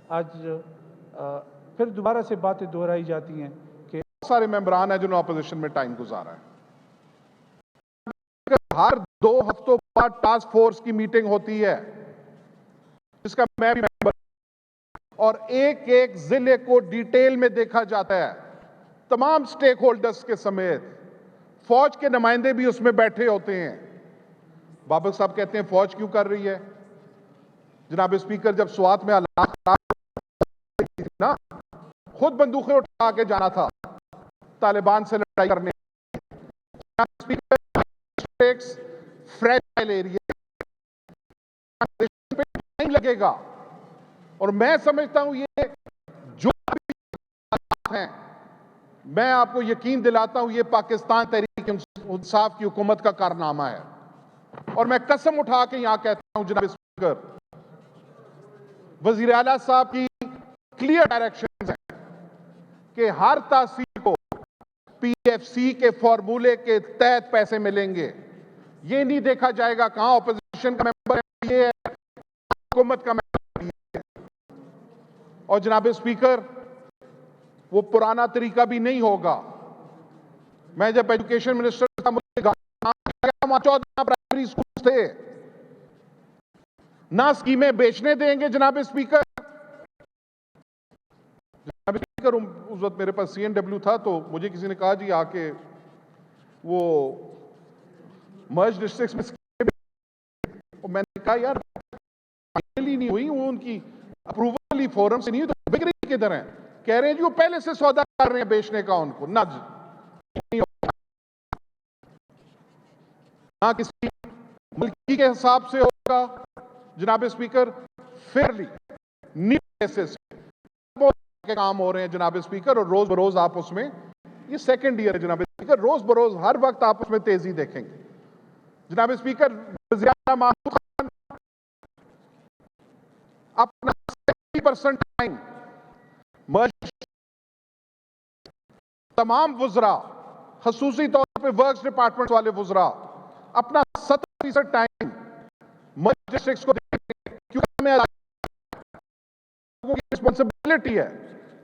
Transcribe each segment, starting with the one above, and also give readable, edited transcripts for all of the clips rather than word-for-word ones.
आज फिर दोबारा से बातें दोहराई जाती हैं कि सारे मेंबरान हैं जिन्होंने अपोजिशन में टाइम गुजारा है। हर 2 हफ्तों बाद टास्क फोर्स की मीटिंग होती है जिसका मैं भी मेंबर, और एक एक जिले को डिटेल में देखा जाता है, तमाम स्टेक होल्डर्स के समेत। फौज के नुमाइंदे भी उसमें बैठे होते हैं। बाबर साहब कहते हैं फौज क्यों कर रही है? जनाब स्पीकर, जब स्वात में हालात खराब ना, खुद बंदूकें उठा के जाना था तालिबान से लड़ाई करने। फ्रेजाइल एरिया पे टाइम लगेगा, और मैं समझता हूं ये जो हैं, मैं आपको यकीन दिलाता हूं ये पाकिस्तान तहरीक इंसाफ की हुकूमत का कारनामा है। और मैं कसम उठा के यहां कहता हूं जनाब स्पीकर, वजीर आला साहब की क्लियर डायरेक्शंस हैं कि हर तहसील को पीएफसी के फॉर्मूले के तहत पैसे मिलेंगे। ये नहीं देखा जाएगा कहां ऑपोजिशन का मेंबर ये है, हुकूमत का मेंबर ये है। और जनाब स्पीकर, वो पुराना तरीका भी नहीं होगा। मैं जब एजुकेशन मिनिस्टर था, मुझे वहां 14 प्राइमरी स्कूल थे। ना स्कीमें बेचने देंगे जनाब स्पीकर। जनाब स्पीकर, उस वक्त मेरे पास CNW था, तो मुझे किसी ने कहा जी आके वो मर्ज डिस्ट्रिक्ट्स में स्कीमें, और मैंने कहा यार फाइनली नहीं हुई, वो उनकी अप्रूवल ही फोरम से नहीं हुई, तो बिक रही किधर है? कह रहे हैं जी वो पहले से सौदा कर रहे हैं बेचने का, उनको ना किसी मुल्की के हिसाब से होगा जनाब स्पीकर, फेयरली न्यू बेसिस के काम हो रहे हैं जनाब स्पीकर। और रोज बरोज आप उसमें, ये सेकंड ईयर है जनाब स्पीकर, रोज बरोज हर वक्त आप उसमें तेजी देखेंगे जनाब स्पीकर। वज़ीर आला महमूद खान अपना 70% टाइम तमाम वुज़रा, खसूसी तौर पे वर्क्स डिपार्टमेंट वाले वुज़रा, अपना 70% टाइम मर्ज डिस्ट्रिक्ट्स को देंगे, क्योंकि हमें रिस्पॉन्सिबिलिटी है।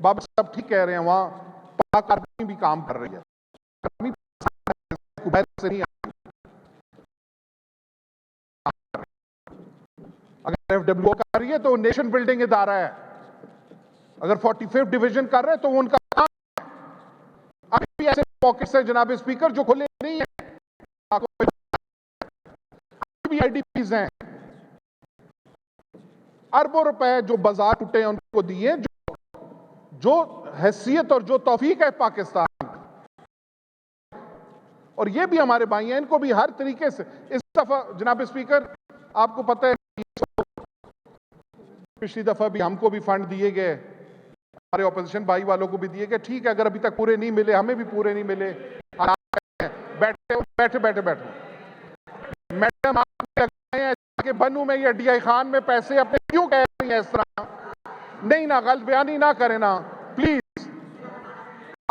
बाबा साहब ठीक कह रहे हैं, वहां पाक आर्मी भी काम कर रही है, से नहीं। अगर FWO कर रही है तो नेशन बिल्डिंग इदारा है, अगर 45th डिवीजन कर रहे हैं तो वो उनका काम है। अभी भी ऐसे पॉकेट्स हैं जनाब स्पीकर जो खुले नहीं है, भी IDPs हैं। अरबों रुपए जो बाजार टूटे हैं उनको दिए, जो हैसियत और जो तौफीक है पाकिस्तान, और ये भी हमारे भाई हैं, इनको भी हर तरीके से। इस दफा जनाब स्पीकर आपको पता है पिछली दफा भी हमको भी फंड दिए गए, हमारे ऑपोजिशन भाई वालों को भी दिए गए। ठीक है, अगर अभी तक पूरे नहीं मिले, हमें भी पूरे नहीं मिले। बैठे बैठे मैडम आप लगाए हैं कि बनू में या DI खान में पैसे अपने क्यों कह रही हैं इस तरह? नहीं ना, गलत बयानी ना करें ना प्लीज।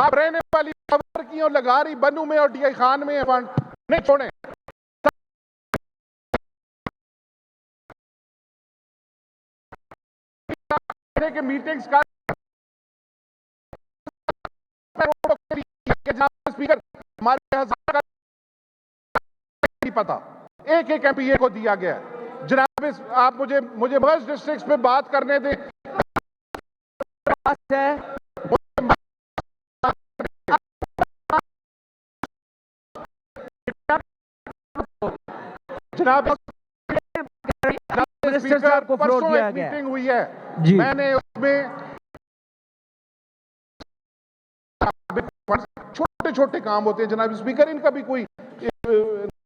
आप रहने वाली खबर की और लगा रही बनू में और DI खान में फंड नहीं छोड़े। के मीटिंग्स का स्पीकर हमारे 1000 का नहीं पता, एक MPA को दिया गया है। जनाब आप मुझे मर्ज डिस्ट्रिक्ट्स पे बात करने दें। जनाब स्पीकर को परसों एक मीटिंग हुई है, मैंने उसमें छोटे छोटे काम होते हैं जनाब स्पीकर, इनका भी कोई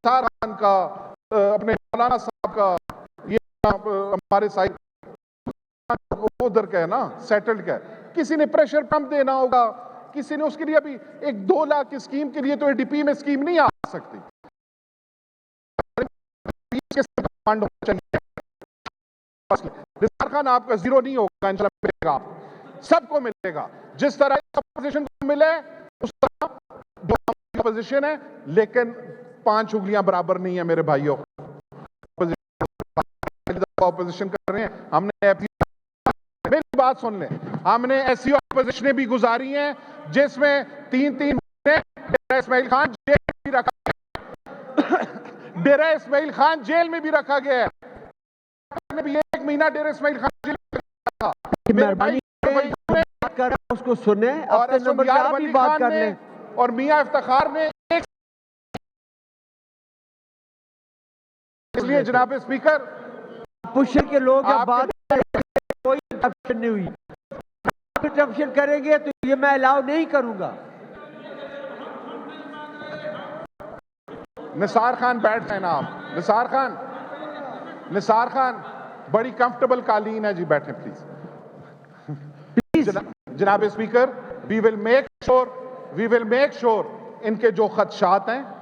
खान का अपने मौलाना साहब का, ये हमारे साइड उधर का है ना, सेटल्ड का है। किसी ने प्रेशर पंप देना होगा, किसी ने उसके लिए अभी एक 2 लाख की स्कीम के लिए तो ADP में स्कीम नहीं आ सकती। फंड खान आपका जीरो नहीं होगा, इंशाल्लाह मिलेगा, सबको मिलेगा। जिस तरह अपोजिशन को मिले उस तरह अपोजिशन है, लेकिन 5 उंगलियां बराबर नहीं है मेरे भाइयों। अपोजिशन कर रहे हैं, हमने बात सुन लें, हमने ऐसी ऑपोजिशनें भी गुजारी हैं जिसमें 3-3 महीने डेरा इस्माइल खान जेल में भी रखा गया, डेरा इस्माइल खान जेल में भी रखा गया है, भी 1 महीना डेरा इस्माइल खान जेल में रखा। मेरे भाई कर उसको सुने और अपने नंबर पे आप भी बात कर लें। और मियां इफ्तिखार ने एक, इसलिए जनाब स्पीकर पुष्कर के लोग जब बात कोई इंटरप्शन नहीं हुई, इंटरप्शन करेंगे तो ये मैं अलाउ नहीं करूंगा। निसार खान बैठ जाए ना आप। निसार खान बड़ी कंफर्टेबल कालीन है जी, बैठे प्लीज। जनाब speaker, we will make sure इनके जो खदशात हैं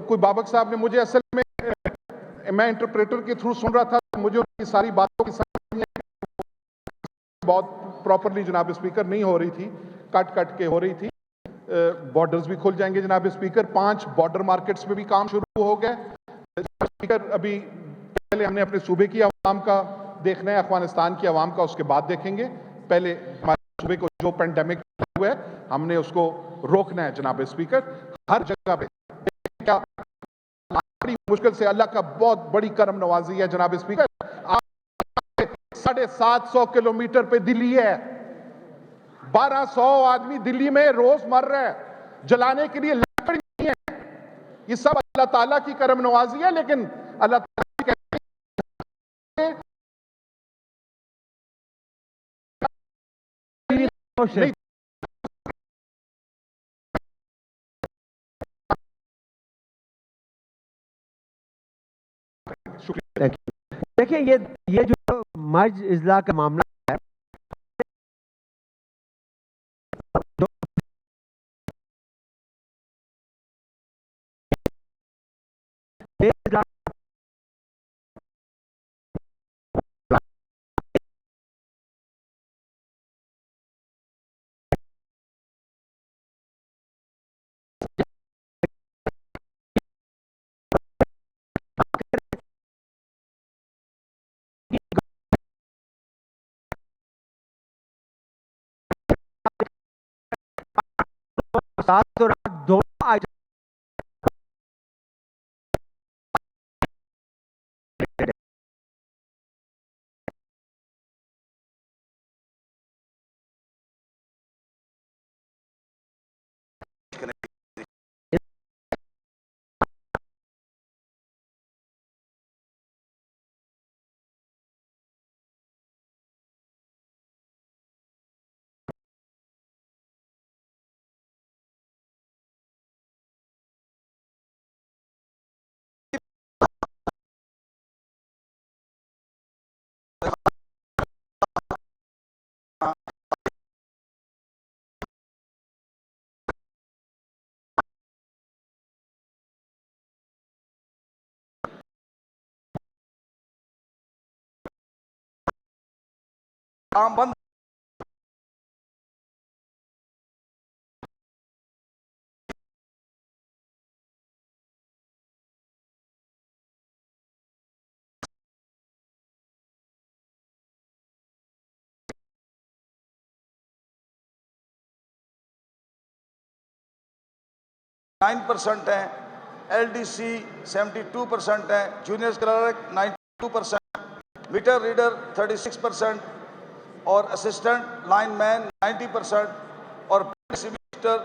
कोई बाबक साहब ने मुझे असल में, मैं इंटरप्रेटर के थ्रू सुन रहा था, मुझे उनकी सारी बातों की समझ बहुत प्रॉपरली जनाब स्पीकर नहीं हो रही थी, कट के हो रही थी। बॉर्डर्स भी खुल जाएंगे जनाब स्पीकर, 5 बॉर्डर मार्केट्स में भी काम शुरू हो गया स्पीकर। अभी पहले हमने अपने सूबे की आवाम का देखना है, अफगानिस्तान की आवाम का उसके बाद देखेंगे। पहले हमारे सूबे को जो पेंडेमिक हुआ है हमने उसको रोकना है जनाब स्पीकर। हर जगह पे क्या बड़ी मुश्किल से अल्लाह का बहुत बड़ी करम नवाजी है जनाब स्पीकर। 750 किलोमीटर पे दिल्ली है, 1200 आदमी दिल्ली में रोज मर रहे हैं, जलाने के लिए लकड़ी नहीं है। ये सब अल्लाह ताला की करम नवाजी है, लेकिन अल्लाह ताला कहते हैं नहीं। देखिए ये जो मर्ज इजला का मामला है, सात और आठ दोनों आइटम काम बंद। % है, LDC 72% है, जूनियर क्लर्क 92%, मीटर रीडर 36% और असिस्टेंट लाइनमैन 90% और डिस्ट्रीब्यूटर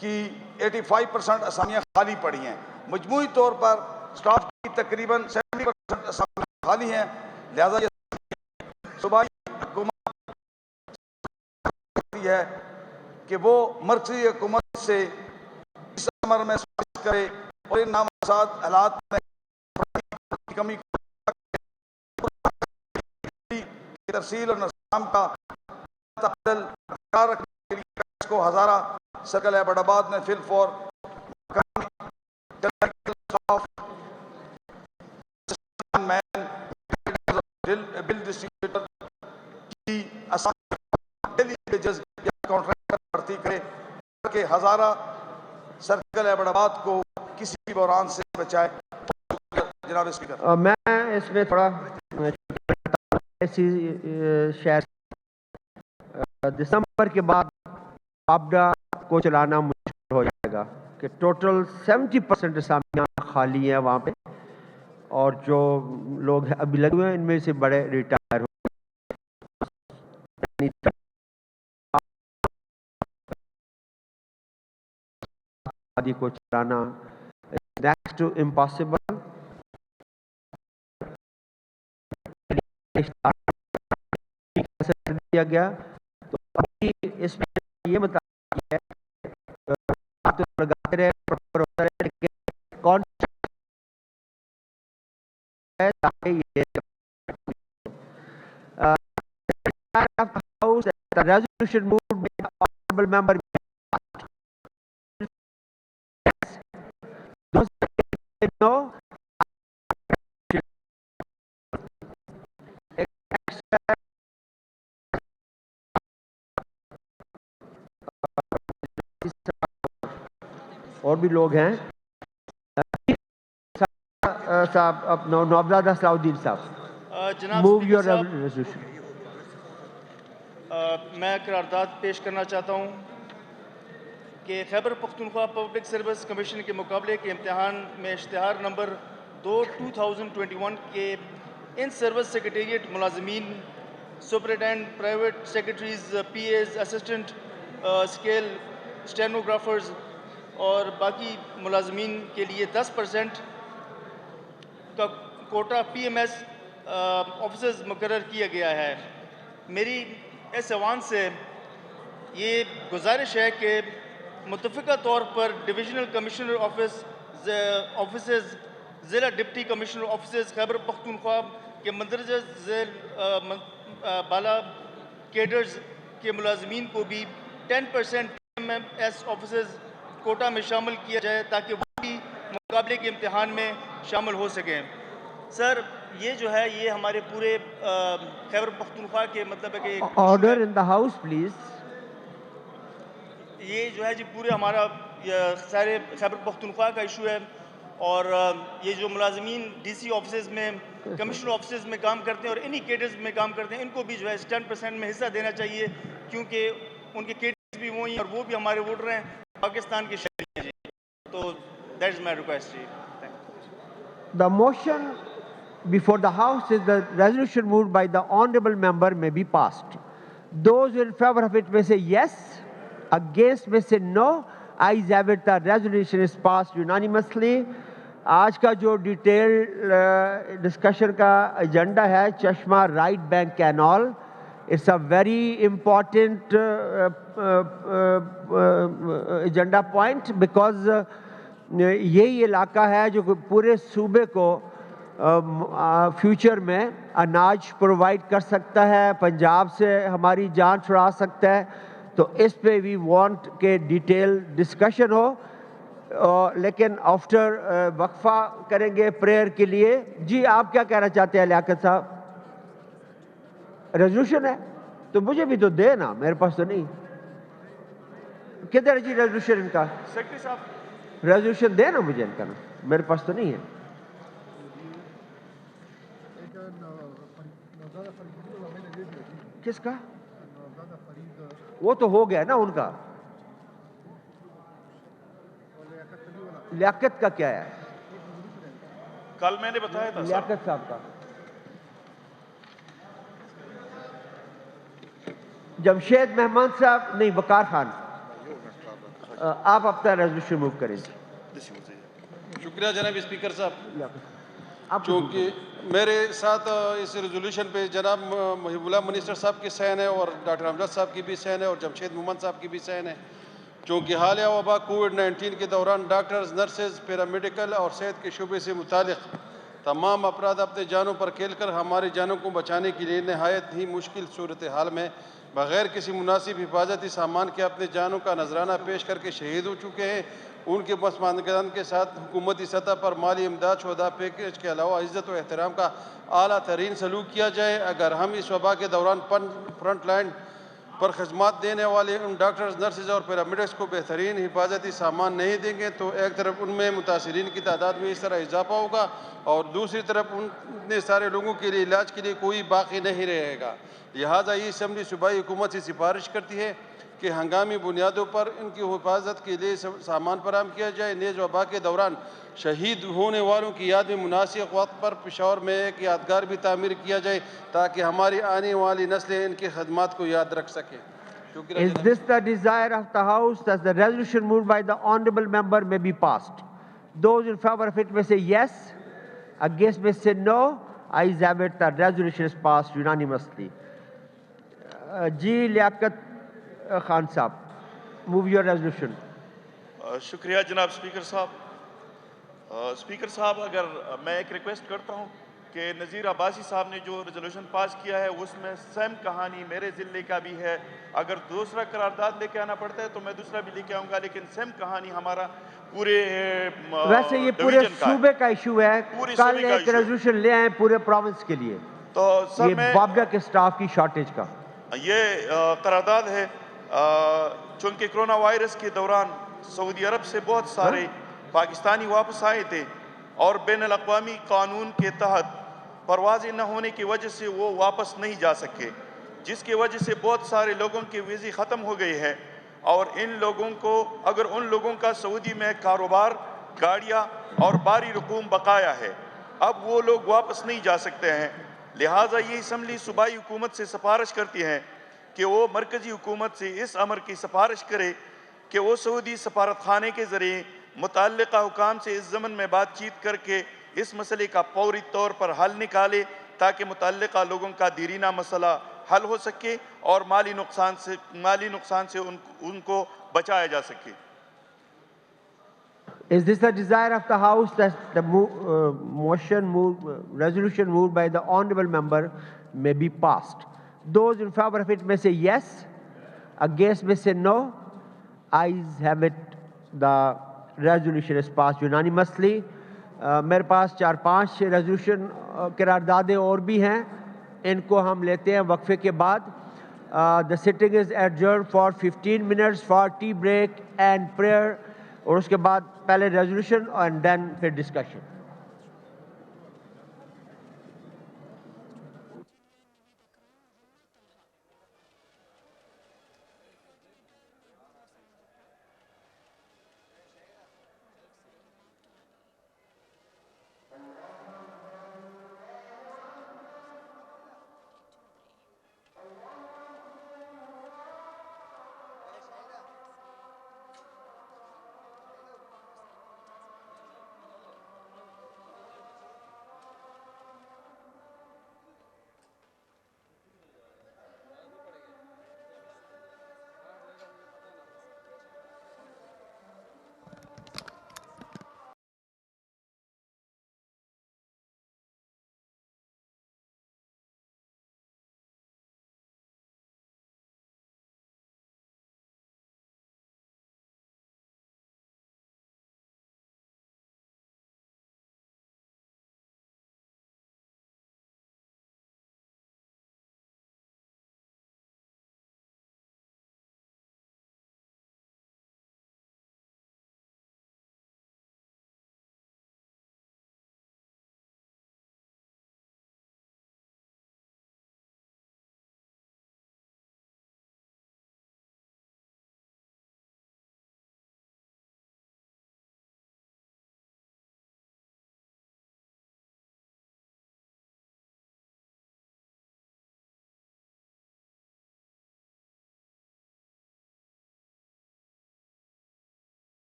की 85% असामियाँ खाली पड़ी हैं। मजमूई तौर पर स्टाफ की तकरीबन 70% असामियाँ खाली हैं। लिहाजा ये सूबाई हुकूमत है कि वो मरकज़ी हुकूमत से इस अमर में साजिश करे और इन नामसाद हालात में कमी तरसील और निज़ाम का बरकरार रखने के लिए को हज़ारा सर्कल एबटाबाद में फिल फॉर बिल डिस्ट्रीब्यूटर की डेली वेजेस या कॉन्ट्रैक्टर भर्ती करे कि हज़ारा सर्कल एबटाबाद को किसी बहरान से बचाए। जनाब स्पीकर। मैं इसमें थोड़ा ऐसी शायद दिसंबर के बाद आपदा को चलाना मुश्किल हो जाएगा कि टोटल 70% असामियाँ खाली हैं वहाँ पे, और जो लोग अभी लगे हुए हैं इनमें से बड़े रिटायर हो आदि को चलाना नेक्स्ट टू इम्पॉसिबल। दिया गया तो अभी इसमें ये बताया है तो लगाते रहे कौन है ताकि ये House the resolution moved by the honorable member those no और भी लोग हैं साहब अपना नौबजादा सलाउद्दीन साहब जनाब मूव स्पीकर योर साहब, रेजोल्यूशन। मैं करारदाद पेश करना चाहता हूँ कि Khyber Pakhtunkhwa public service commission के मुकाबले के इम्तहान में इश्तिहार नंबर 2/2021 के इन सर्विस सेक्रेटेरिएट मुलाजमीन, superintendent, private secretaries, PAs, assistant scale stenographers और बाकी मुलाजमीन के लिए 10% का कोटा PMS ऑफिसर्स मुकर्रर किया गया है। मेरी इस ऐवान से ये गुजारिश है कि मुतफ़िका तौर पर डिविजनल कमिश्नर ऑफिस ज़िला deputy commissioner office Khyber Pakhtunkhwa के मंदरजा झेल बाला कैडर्स के मुलाजमीन को भी 10% PMS ऑफिसर्स कोटा में शामिल किया जाए ताकि वो भी मुकाबले के इम्तिहान में शामिल हो सकें। सर, ये जो है ये हमारे पूरे खैबर पख्तूनख्वा के मतलब है कि order in the house please. ये जो है जी पूरे हमारा सारे खैबर पख्तूनख्वा का इशू है, और ये जो मुलाजमीन DC ऑफिस में, कमिश्नर ऑफिस में काम करते हैं और इन्हीं कैडर्स में काम करते हैं, इनको भी जो है 10% में हिस्सा देना चाहिए, क्योंकि उनके कैडर्स भी वही हैं और वो भी हमारे वोटर हैं, पाकिस्तान के शहरी हैं जी। तो दैट इज़ माई रिक्वेस्ट जी। The motion before the House is the resolution moved by the honorable member may be passed. Those in favor of it may say yes, against may say no. Ayes have it, the resolution is passed unanimously. आज का जो detail discussion का agenda है चश्मा right bank canal, it's a very important agenda point because यही इलाका है जो पूरे सूबे को फ्यूचर में अनाज प्रोवाइड कर सकता है, पंजाब से हमारी जान छुड़ा सकता है। तो इस पे वी वांट के डिटेल डिस्कशन हो, लेकिन आफ्टर वक्फा करेंगे प्रेयर के लिए। जी, आप क्या कहना चाहते हैं लियाकत साहब? रेजोल्यूशन है तो मुझे भी तो दे ना, मेरे पास तो नहीं। किधर जी रेजोल्यूशन इनका? सेक्रेटरी साहब, रेजोल्यूशन दे ना मुझे इनका, ना मेरे पास तो नहीं है। किसका? वो तो हो गया ना उनका। लियाकत का क्या है? कल मैंने बताया था लियाकत साहब का जमशेद मेहमान साहब नहीं, वकार खान, आप अपना रेजोल्यूशन मूव करें। शुक्रिया जनाब स्पीकर साहब। आप चूँकि मेरे साथ इस रेजोल्यूशन पे जनाब मुहिबुल्लाह मिनिस्टर साहब की सहन है और डॉक्टर अमजद साहब की भी सहन है और जमशेद मोहम्मद साहब की भी सहन है। चूँकि हालिया वबा कोविड-19 के दौरान डॉक्टर्स, नर्सेज, पैरामेडिकल और सेहत के शुबे से मुतालिक तमाम अफराद अपने जानों पर खेल कर हमारी जानों को बचाने के लिए नहायत ही मुश्किल सूरत हाल में बग़ैर किसी मुनासिब हिफाजती सामान के अपने जानों का नजराना पेश करके शहीद हो चुके हैं। उनके पसमानदगान के साथ हुकूमती सतह पर माली इमदाद शुहदा पैकेज के अलावा इज़्ज़त व एहतराम का आला तरीन सलूक किया जाए। अगर हम इस वबा के दौरान फ्रंट लाइन पर खदमात देने वाले उन डॉक्टर्स, नर्सेज और पैरामेडिक्स को बेहतरीन हिफाजती सामान नहीं देंगे तो एक तरफ उनमें मुतासरीन की तादाद में इस तरह इजाफा होगा और दूसरी तरफ उतने सारे लोगों के लिए इलाज के लिए कोई बाकी नहीं रहेगा। लिहाजा ये असम्बली सूबाई हुकूमत से सिफारिश करती है कि हंगामी बुनियादों पर इनकी हिफाजत के लिए सामान फराहम किया जाए। नेज़ वबा के दौरान शहीद होने वालों की याद में मुनासिब वक्त पर पेशावर में एक यादगार भी तामीर किया जाए ताकि हमारी आने वाली नस्लें इनकी खदमात को याद रख सकें। Is this the desire of the House that the resolution moved by the honourable member may be passed? Those in favour of it may say yes, against may say no. Ayes have it, the resolution is passed unanimously. Ji Liaquat Khan Sahab, move your resolution. शुक्रिया जनाब speaker साहब। Speaker साहब, अगर मैं एक request करता हूं कि नज़ीर अब्बासी साहब ने जो रेजोल्यूशन पास किया है उसमें सेम कहानी मेरे ज़िले का भी है। अगर दूसरा करारदाद लेके आना पड़ता है तो मैं दूसरा भी लेके आऊँगा, लेकिन सेम कहानी हमारा पूरे वैसे ये पूरे सूबे का इशू है। कल एक रेजोल्यूशन ले आए पूरे प्रोविंस के लिए, तो सर ये बाबगा के स्टाफ की शॉर्टेज का ये करारदाद है। चूँकि कोरोना वायरस के दौरान सऊदी अरब से बहुत सारे पाकिस्तानी वापस आए थे और बैन अल-अक़वामी कानून के तहत परवाज़ें न होने की वजह से वो वापस नहीं जा सके, जिसकी वजह से बहुत सारे लोगों के वीज़े ख़त्म हो गए हैं और इन लोगों को अगर उन लोगों का सऊदी में कारोबार, गाड़ियाँ और बारी रकूम बकाया है, अब वो लोग वापस नहीं जा सकते हैं। लिहाजा ये असम्बली सूबाई हुकूमत से सिफारिश करती है कि वो मरकज़ी हुकूमत से इस अमर की सिफारिश करे कि वो सऊदी सफारत खाने के ज़रिए मुतल्लिक़ा हुकाम से इस ज़मन में बातचीत करके इस मसले का फौरी तौर पर हल निकाले ताकि मुतल्लिक़ा लोगों का दीरीना मसला हल हो सके और माली नुकसान से उनको बचाया जा सके। Is this the desire of the House that the resolution moved by the honourable member may be passed? Those in favour of it may say yes, against may say no. Ayes have it, the resolution is passed unanimously. मेरे पास 4-5 resolution करारदादें और भी हैं, इनको हम लेते हैं वक्फे के बाद। The sitting is adjourned for 15 minutes for tea break and prayer, और उसके बाद पहले रेजोल्यूशन और देन फिर डिस्कशन।